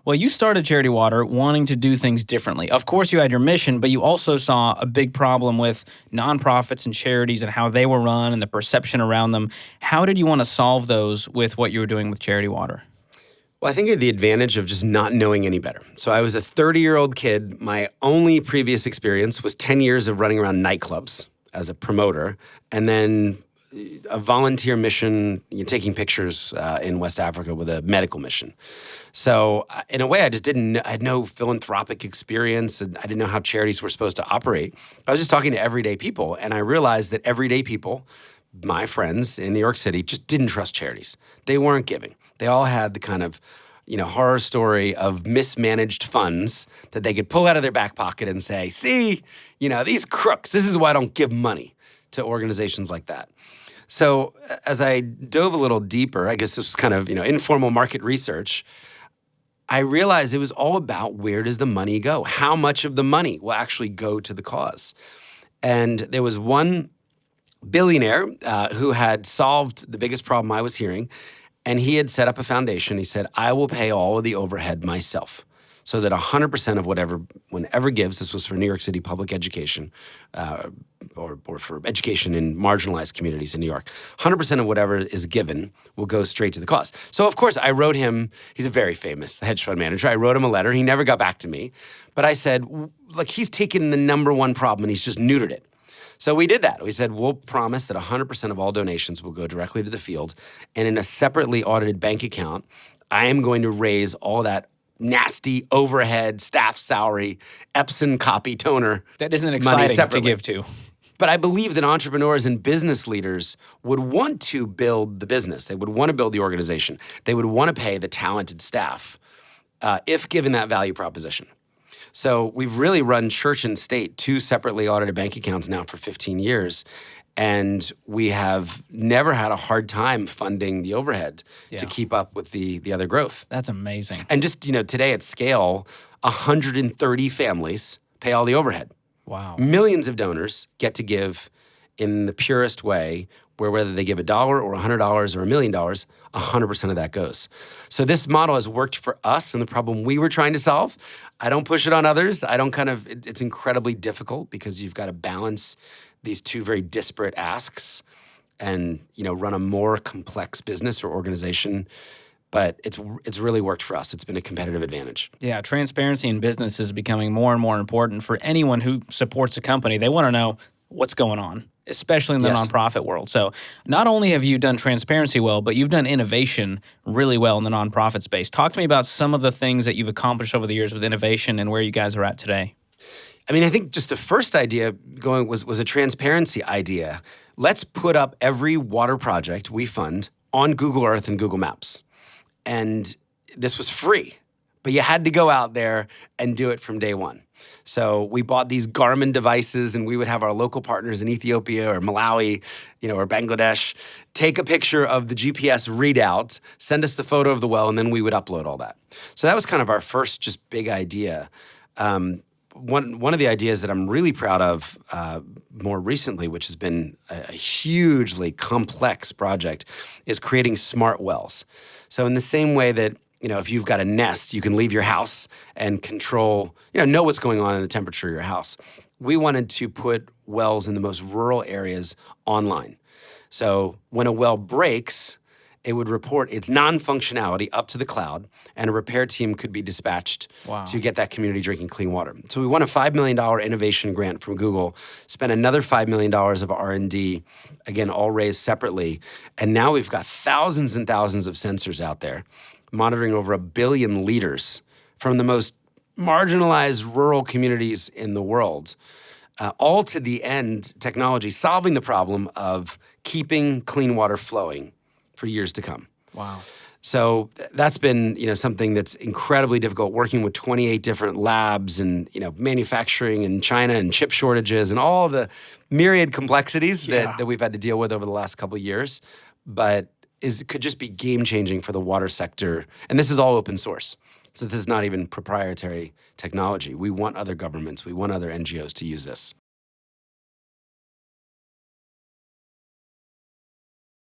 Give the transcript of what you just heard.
Well, you started Charity Water wanting to do things differently. Of course, you had your mission, but you also saw a big problem with nonprofits and charities and how they were run and the perception around them. How did you want to solve those with what you were doing with Charity Water? Well, I think I had the advantage of just not knowing any better. So I was a 30-year-old kid. My only previous experience was 10 years of running around nightclubs as a promoter, and then a volunteer mission, taking pictures in West Africa with a medical mission. So in a way, I had no philanthropic experience, and I didn't know how charities were supposed to operate. I was just talking to everyday people, and I realized that everyday people, my friends in New York City, just didn't trust charities. They weren't giving. They all had the kind of horror story of mismanaged funds that they could pull out of their back pocket and say, see, these crooks, this is why I don't give money to organizations like that. So as I dove a little deeper, I guess this was kind of, informal market research, I realized it was all about where does the money go? How much of the money will actually go to the cause? And there was one billionaire who had solved the biggest problem I was hearing, and he had set up a foundation. He said, I will pay all of the overhead myself, so that 100% of whenever gives, this was for New York City public education, or for education in marginalized communities in New York, 100% of whatever is given will go straight to the cause. So of course I wrote him, he's a very famous hedge fund manager, I wrote him a letter, he never got back to me, but I said, he's taken the number one problem and he's just neutered it. So we did that. We said, we'll promise that 100% of all donations will go directly to the field, and in a separately audited bank account, I am going to raise all that nasty overhead, staff salary, Epson copy toner. That isn't exciting to give to. But I believe that entrepreneurs and business leaders would want to build the business. They would want to build the organization. They would want to pay the talented staff if given that value proposition. So we've really run church and state, two separately audited bank accounts now for 15 years. And we have never had a hard time funding the overhead to keep up with the other growth. That's amazing. And just, today at scale, 130 families pay all the overhead. Wow. Millions of donors get to give in the purest way, where whether they give $1 or $100 or $1 million, 100% of that goes. So this model has worked for us and the problem we were trying to solve. I don't push it on others. It's incredibly difficult because you've got to balance these two very disparate asks and, run a more complex business or organization. But it's really worked for us. It's been a competitive advantage. Yeah, transparency in business is becoming more and more important for anyone who supports a company. They want to know what's going on, especially in the nonprofit world. So not only have you done transparency well, but you've done innovation really well in the nonprofit space. Talk to me about some of the things that you've accomplished over the years with innovation and where you guys are at today. I think just the first idea going was a transparency idea. Let's put up every water project we fund on Google Earth and Google Maps. And this was free, but you had to go out there and do it from day one. So we bought these Garmin devices, and we would have our local partners in Ethiopia or Malawi, or Bangladesh, take a picture of the GPS readout, send us the photo of the well, and then we would upload all that. So that was kind of our first just big idea. One of the ideas that I'm really proud of more recently, which has been a hugely complex project, is creating smart wells. So in the same way that, if you've got a nest, you can leave your house and control, know what's going on in the temperature of your house. We wanted to put wells in the most rural areas online. So when a well breaks, it would report its non-functionality up to the cloud, and a repair team could be dispatched to get that community drinking clean water. So we won a $5 million innovation grant from Google, spent another $5 million of R&D, again, all raised separately. And now we've got thousands and thousands of sensors out there, monitoring over 1 billion liters from the most marginalized rural communities in the world, all to the end technology, solving the problem of keeping clean water flowing for years to come. Wow. So that's been, something that's incredibly difficult, working with 28 different labs and, manufacturing in China and chip shortages and all the myriad complexities that we've had to deal with over the last couple of years. But could just be game-changing for the water sector. And this is all open source. So this is not even proprietary technology. We want other governments, we want other NGOs to use this.